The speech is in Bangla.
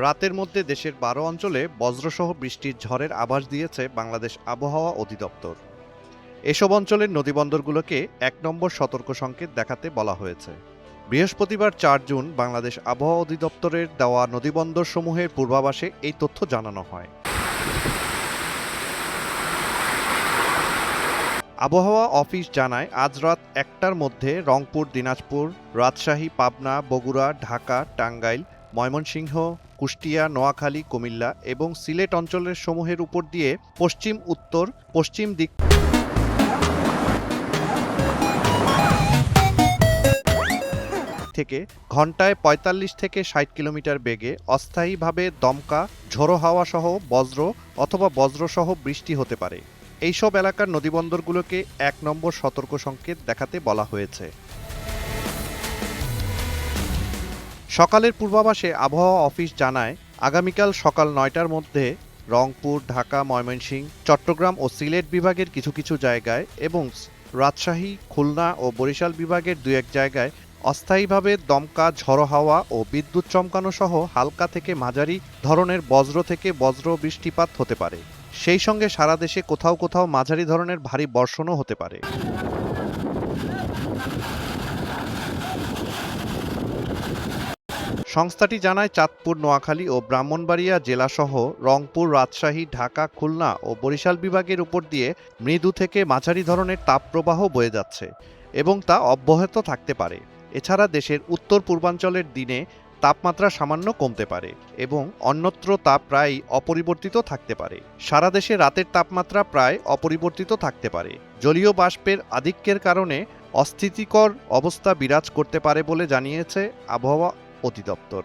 রাতের মধ্যে দেশের ১২ অঞ্চলে বজ্রসহ বৃষ্টির ঝড়ের আভাস দিয়েছে বাংলাদেশ আবহাওয়া অধিদপ্তর। এসব অঞ্চলের নদীবন্দরগুলোকে ১ নম্বর সতর্ক সংকেত দেখাতে বলা হয়েছে। বৃহস্পতিবার ৪ জুন বাংলাদেশ আবহাওয়া অধিদপ্তরের দেওয়া নদীবন্দরসমূহের পূর্বাভাসে এই তথ্য জানানো হয়। আবহাওয়া অফিস জানায়, আজ রাত ১টার মধ্যে রংপুর, দিনাজপুর, রাজশাহী, পাবনা, বগুড়া, ঢাকা, টাঙ্গাইল, ময়মনসিংহ, কুষ্টিয়া, নোয়াখালী, কুমিল্লা এবং সিলেট অঞ্চলের সমূহের উপর দিয়ে পশ্চিম উত্তর পশ্চিম দিক থেকে ঘন্টায় ৪৫ থেকে ৬০ কিলোমিটার বেগে অস্থায়ীভাবে দমকা, ঝোড়ো হাওয়া সহ বজ্র অথবা বজ্রসহ বৃষ্টি হতে পারে। এইসব এলাকার নদীবন্দরগুলোকে ১ নম্বর সতর্ক সংকেত দেখাতে বলা হয়েছে। সকালের পূর্বাভাসে আবহাওয়া অফিস জানায়, আগামীকাল সকাল ৯টার মধ্যে রংপুর, ঢাকা, ময়মনসিংহ, চট্টগ্রাম ও সিলেট বিভাগের কিছু কিছু জায়গায় এবং রাজশাহী, খুলনা ও বরিশাল বিভাগের ২-১ জায়গায় অস্থায়ীভাবে দমকা, ঝড়ো হাওয়া ও বিদ্যুৎ চমকানো সহ হালকা থেকে মাঝারি ধরনের বজ্র থেকে বজ্র বৃষ্টিপাত হতে পারে। সেই সঙ্গে সারা দেশে কোথাও কোথাও মাঝারি ধরনের ভারী বর্ষণও হতে পারে। সংস্থাটি জানায়, চাঁদপুর, নোয়াখালী ও ব্রাহ্মণবাড়িয়া জেলাসহ রংপুর, রাজশাহী, ঢাকা, খুলনা ও বরিশাল বিভাগের উপর দিয়ে মৃদু থেকে মাঝারি ধরনের তাপপ্রবাহ বয়ে যাচ্ছে এবং তা অব্যাহত থাকতে পারে। এছাড়া দেশের উত্তর পূর্বাঞ্চলের দিনে তাপমাত্রা সামান্য কমতে পারে এবং অন্যত্র তা প্রায় অপরিবর্তিত থাকতে পারে। সারা দেশে রাতের তাপমাত্রা প্রায় অপরিবর্তিত থাকতে পারে। জলীয় বাষ্পের আধিক্যের কারণে অস্থিতিকর অবস্থা বিরাজ করতে পারে বলে জানিয়েছে আবহাওয়া অধিদপ্তর।